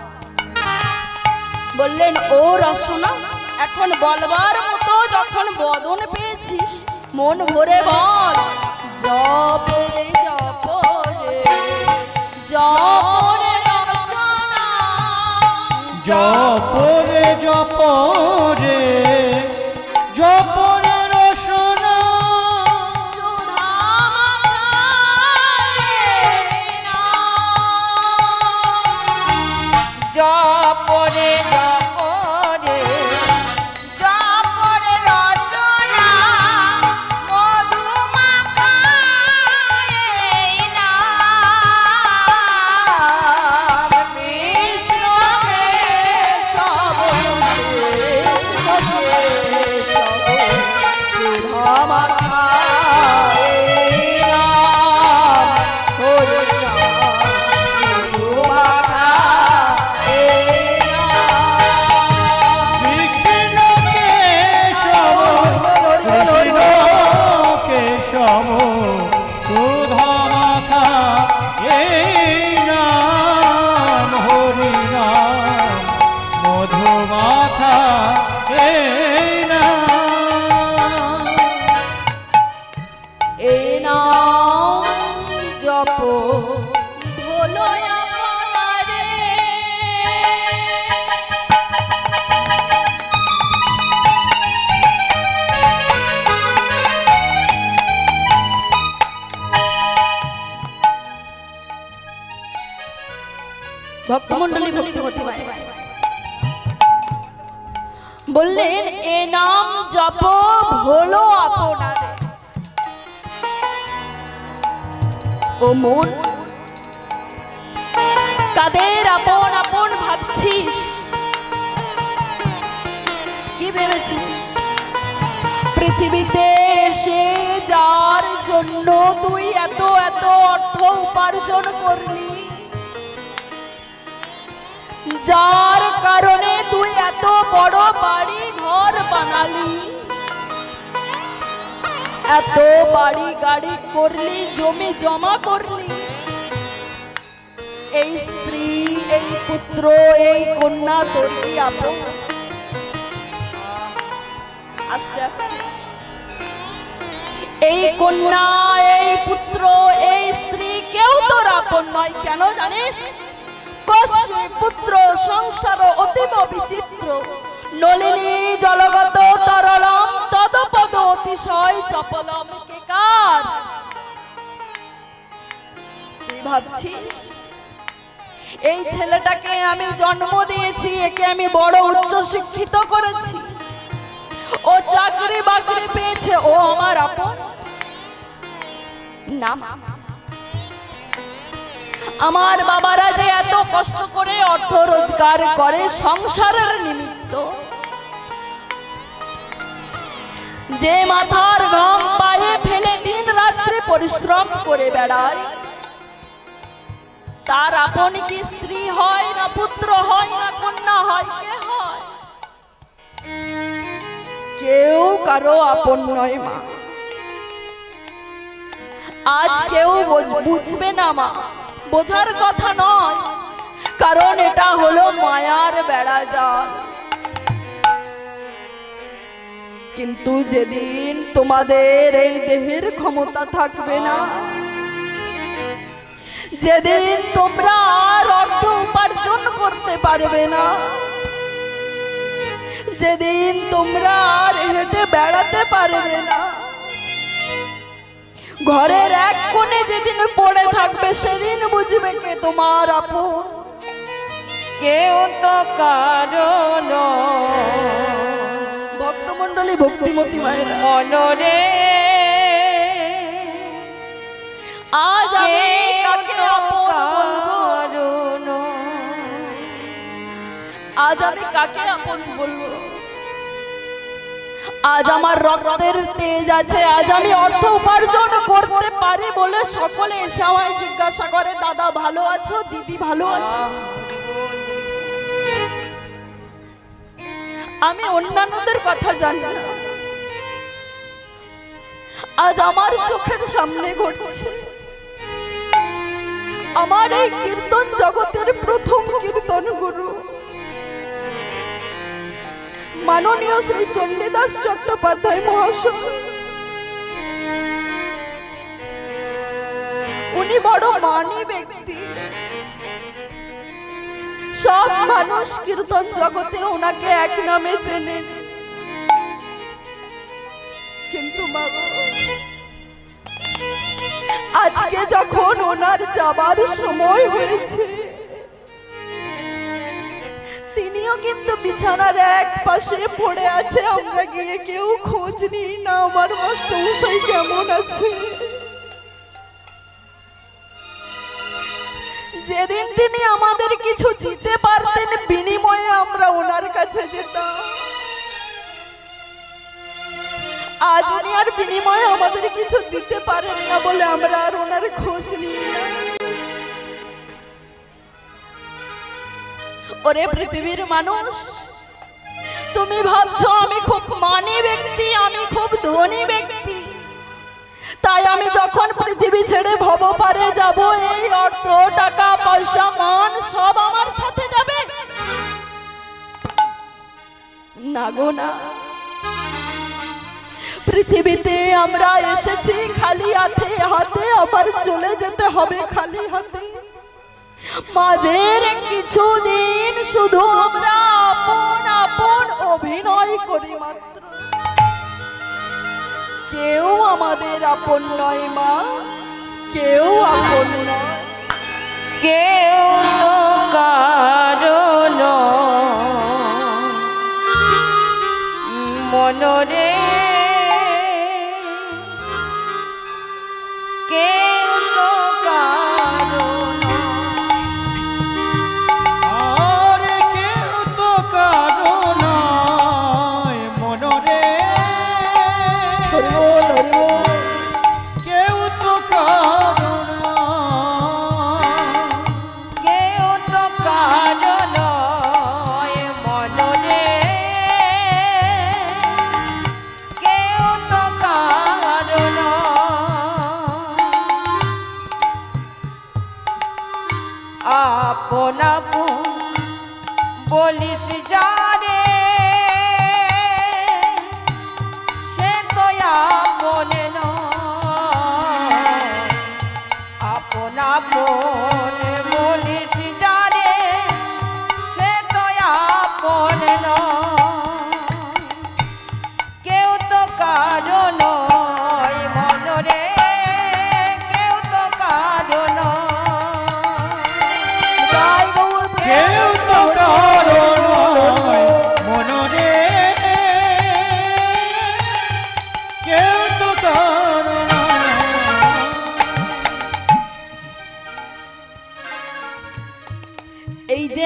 S3: বললেন ও রসনা, এখন বলবার মতো যখন বদন পেয়েছিস, মন ভরে বল। জপরে জপরে জপরে রসনা,
S2: জপরে জপরে জপরে রসনা,
S3: সুধা মাখায়ে নাম।
S1: জপরে জপরে জপরে রসনা, মধু মাখা এই নাম। কৃষ্ণ
S3: কেশব, কৃষ্ণ কেশব, সুধা মাখায়ে নাম, হরি নাম, মধু মাখায়ে নাম।
S2: কৃষ্ণ কেশব, কৃষ্ণ কেশব, সুধা মাখা এই নাম, হরি নাম, মধু মাখা এই নাম।
S3: এই নাম জপ হলো আমারে, ভক্তমণ্ডলী ভক্তি হতে পারে। বললেন এ নাম জপ হলো আপনারে। ও মন, কাদের আপন আপন ভাবছিস? কি ভেবেছিস? পৃথিবীতে এসে যার জন্য তুই এত এত অর্থ উপার্জন করলি, যার কারণে তুই এত বড় বাড়ি ঘর বানালি, এত বাড়ি গাড়ি করলি, জমি জমা করলি, এই স্ত্রী, এই পুত্র, এই কন্যা তোর কি আপন? আস্তে আস্তে এই কন্যা, এই পুত্র, এই স্ত্রী কেউ তোর আপন নয়। কেন জানিস? কস্যি পুত্র সংসার অতীব বিচিত্র, নলিনী জলগত তরলম তদপদ অতিশয় চপলম কেকার। তুই ভাবছিস এই ছেলেটাকে আমি জন্ম দিয়েছি, একে আমি বড় উচ্চ শিক্ষিত করেছি, ও চাকরি বাকরি পেয়েছে, ও আমার আপন না। আমার বাবারা যে এত কষ্ট করে অর্থ রোজগার করে সংসারের নিমিত্ত, যে মাথার ঘাম পায়ে ফেলে দিন রাত্রি পরিশ্রম করে বেড়ায়, তার আপন কি স্ত্রী হয়, না পুত্র হয়, না কন্যা হয়? কে হয়? কেউ কারো আপন নয় মা। আজ কেউ বুঝবে না মা, বোঝার কথা নয়, কারণ এটা হলো মায়ার বেড়াজাল। কিন্তু যেদিন তোমাদের এই দেহের ক্ষমতা থাকবে না, যেদিন তোমরা আর অর্থ উপার্জন করতে পারবে না, যেদিন তোমরা আর হেঁটে বেড়াতে পারবে না, ঘরের এক কোণে যেদিন পড়ে থাকবে, সেদিন বুঝবে কে তোমার আপন।
S1: কেউ তো কারণ
S3: ভক্তমণ্ডলী, ভক্তিমতী মায়েরা,
S1: মনরে
S3: আজ আমি কাকে আপন বলবো? আজ আমি কাকে আপন বলবো? আজ আমার রক্তের তেজ আছে, আজ আমি অর্থ উপার্জন করতে পারি বলে সকলে এসে আমায় জিজ্ঞাসা করে, দাদা ভালো আছো, দিদি ভালো আছো? আমি অন্যান্যদের কথা জানি না, আজ আমার চোখের সামনে ঘটছে। আমার এই কীর্তন জগতের প্রথম কীর্তন গুরু মাননীয় শ্রী চণ্ডীদাস চট্টোপাধ্যায় মহাশয়, উনি বড় মানী ব্যক্তি। সব মানুষ কীর্তন জগতে ওনাকে এক নামে চেনে, কিন্তু আজকে যখন ওনার যাবার সময় হয়েছে, তিনিও কিন্তু বিছানার এক পাশে পড়ে আছে। আমরা গিয়ে কেউ খোঁজ নিই না আমার মাস্টারমশাই কেমন আছে। যেদিন তিনি আমাদের কিছু দিতে পারতেন, বিনিময়ে আমরা ওনার কাছে যেতাম। আজ উনি আর বিনিময়ে আমাদের কিছু দিতে পারেন না বলে আমরা আর ওনার খোঁজ নিই না। ওরে পৃথিবীর মানুষ, তুমি ভাবছো আমি খুব মানী ব্যক্তি, আমি খুব ধনী ব্যক্তি, তাই আমি যখন পৃথিবী ছেড়ে ভবপারে যাব, এই অর্থ টাকা পয়সা মান সব আমার সাথে যাবে? না গো না। পৃথিবীতে আমরা এসেছি খালি হাতে, আবার চলে যেতে হবে খালি হাতে। মাঝের কিছুদিন শুধু আমরা আপন আপন অভিনয় করি মাত্র, কেউ আমাদের আপন নয় মা, কেউ আপন নয়।
S1: কেউ তো কারণ মনরে, কেউ তো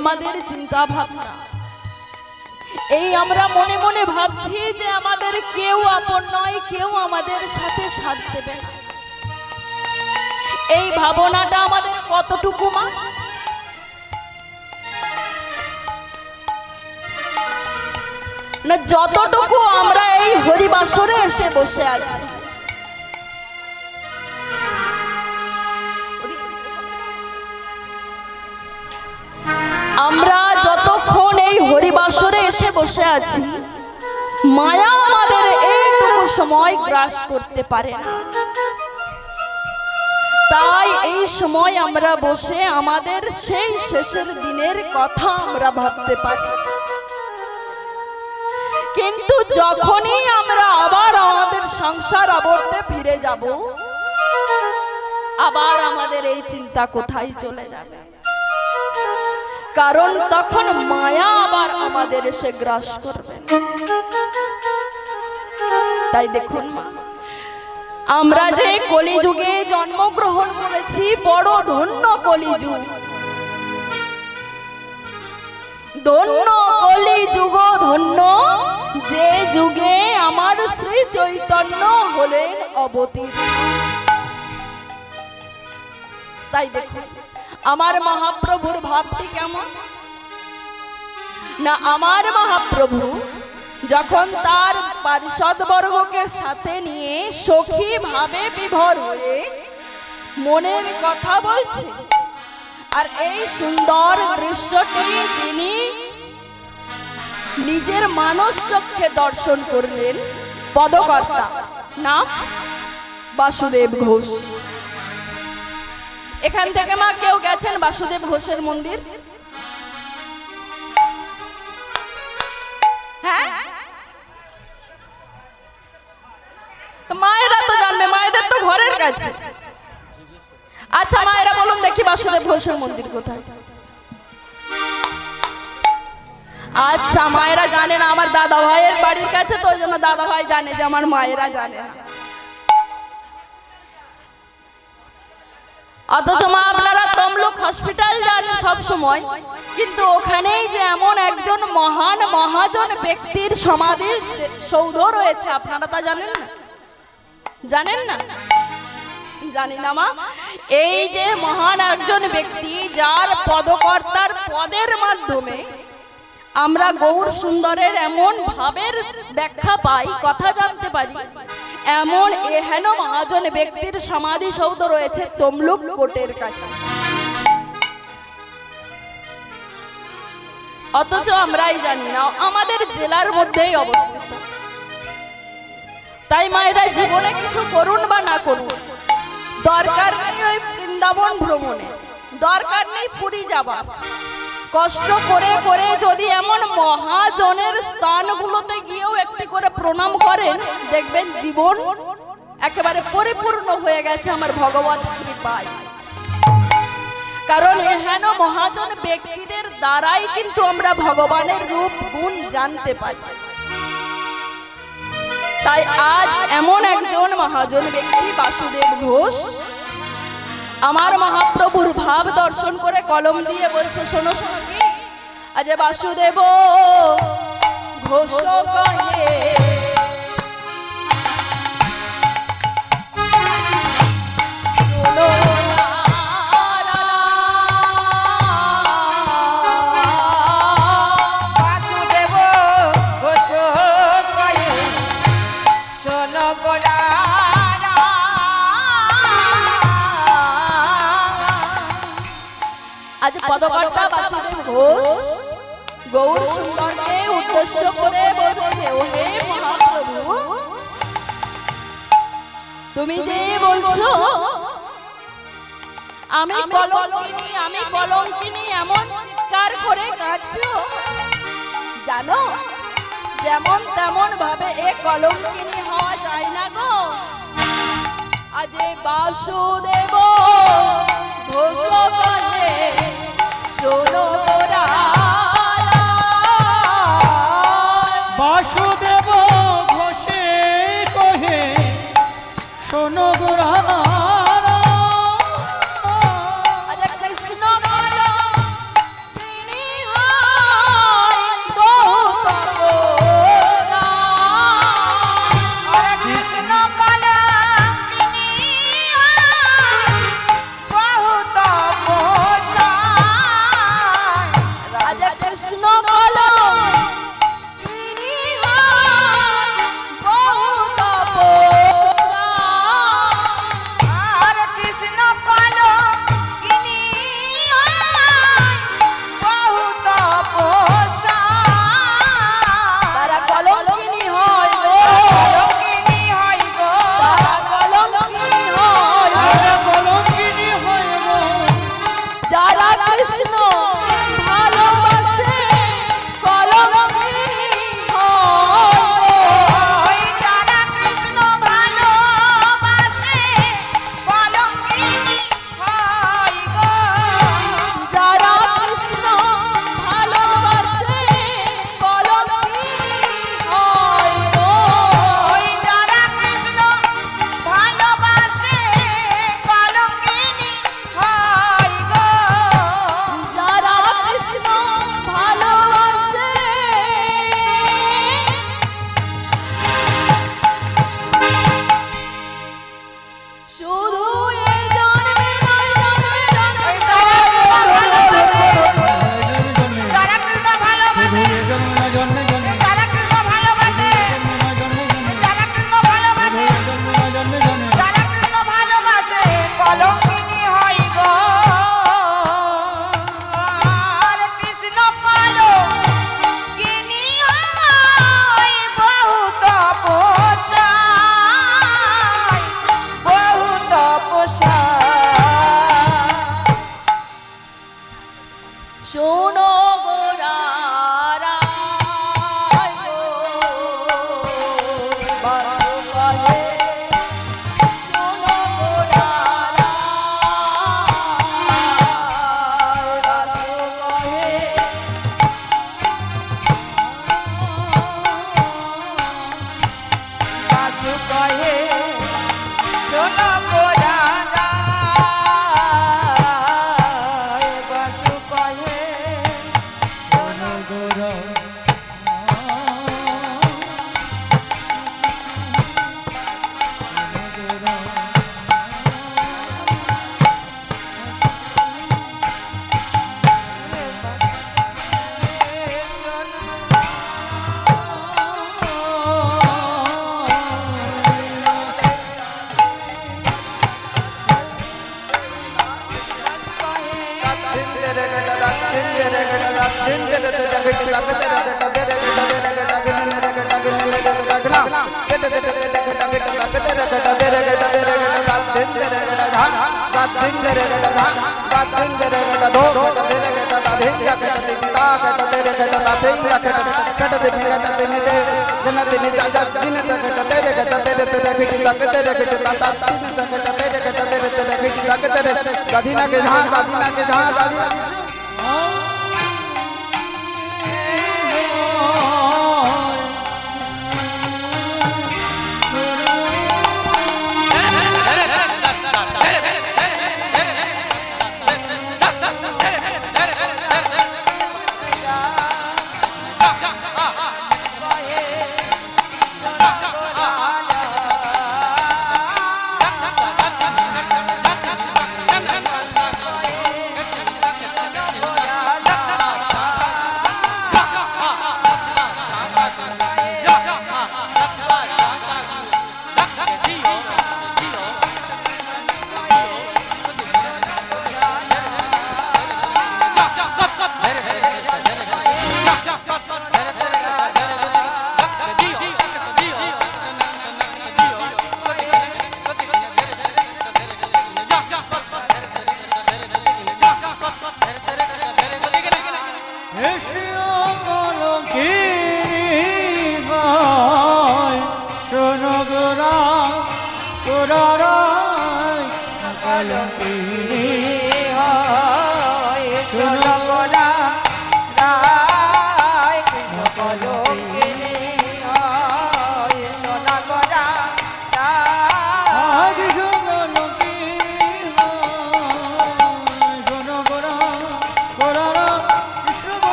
S3: আমাদের চিন্তা ভাবনা, এই আমরা মনে মনে ভাবছি যে আমাদের কেউ আপন নয়, কেউ আমাদের সাথে সাথ দেবে না, এই ভাবনাটা আমাদের কতটুকু মা? না যতটুকু আমরা এই হরিবাসরে এসে বসে আছি, আমরা যতক্ষণ এই হরিবাসরে এসে বসে আছি, মায়া আমাদের এইটুকু সময় গ্রাস করতে পারে না। তাই এই সময় আমরা বসে আমাদের সেই শেষের দিনের কথা আমরা ভাবতে পারি, কিন্তু যখনই আমরা আবার আমাদের সংসার আবর্তে ফিরে যাব, আবার আমাদের এই চিন্তা কোথায় চলে যাবে, কারণ তখন মায়া আবার আমাদের এসে গ্রাস করবে। তাই দেখুন মা, আমরা যে কলিযুগে জন্মগ্রহণ করেছি, বড় ধন্য কলিযুগ, ধন্য কলিযুগ ধন্য, যে যুগে আমার শ্রী চৈতন্য হলেন অবতীর্ণ। তাই দেখুন আমার মহাপ্রভুর ভাবটি কেমন না, আমার মহাপ্রভু যখন তার পার্ষদবর্গকে সাথে নিয়ে সখী ভাবে বিভোর হয়ে মনের কথা বলছে, আর এই সুন্দর দৃশ্যটি তিনি নিজের মানস চক্ষে দর্শন করলেন পদকর্তা নাম বাসুদেব ঘোষ। এখান থেকে মা কেউ গেছেন বাসুদেব ঘোষের মন্দির? হ্যাঁ, মায়েরা তো জানবে, মায়েদের তো ঘরের কাছে। আচ্ছা মায়েরা বলুন দেখি বাসুদেব ঘোষের মন্দির কোথায়? আচ্ছা মায়েরা জানে না, আমার দাদা ভাইয়ের বাড়ির কাছে, তো ওই জন্য দাদা ভাই জানে যে আমার মায়েরা জানে না। অথচ মা আপনারা তমলুক হসপিটাল যান সব সময়, কিন্তু ওখানেই যে এমন একজন মহান মহাজন ব্যক্তির সমাধি সৌধ রয়েছে, আপনারা তা জানেন না? জানেন না? জানি না মা। এই যে মহান একজন ব্যক্তি, যার পদকর্তার পদের মাধ্যমে আমরা গৌর সুন্দরের এমন ভাবের ব্যাখ্যা পাই, কথা জানতে পারি, এমন এহেন মহাজন ব্যক্তির সমাধি সৌধ রয়েছে তমলুক কোটের কাছে। অথচ আমরাই জানি না, আমাদের জেলার মধ্যেই অবস্থিত। তাই মায়েরা জীবনে কিছু করুন বা না করুন, দরকার নেই ওই বৃন্দাবন ভ্রমণে, দরকার নেই পুরী যাবার, কষ্ট করে করে যদি এমন মহাজনের স্থানগুলোতে গিয়েও একটি করে প্রণাম করেন, দেখবেন জীবন একেবারে পরিপূর্ণ হয়ে গেছে আমার ভগবত কৃপায়। কারণ এহেন মহাজন ব্যক্তিদের দ্বারাই কিন্তু আমরা ভগবানের রূপ গুণ জানতে পারি। তাই আজ এমন একজন মহাজন ব্যক্তি বাসুদেব ঘোষ আমার মহাপ্রভুর ভাব দর্শন করে কলম দিয়ে বলছে, শোনো শোনো কি আজ বাসুদেব ঘোষ কহে আজ পদকর্তা বাসুদেব ঘোষ গৌর সুন্দরকে উদ্দেশ্য করে বলছে, ওহে মহাপ্রভু, তুমি যে বলছো আমি কলঙ্কিনী এমন চিৎকার করে কাঁদছো, জানো যেমন তেমন ভাবে এ কলঙ্কিনী হওয়া যায় না গো। আজ বাসুদেব ঘোষ কহে শোনো গোরা,
S2: বাসুদেব ঘোষে কহে শোনো গোরা,
S3: কৃষ্ণ বলো তিনি
S1: কহে শোনো গোরা বাসু কহে শোনো গোরা
S4: दादीना के जहाँ दादीना के जहाँ दादी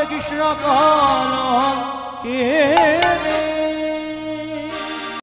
S2: Krishna Kalam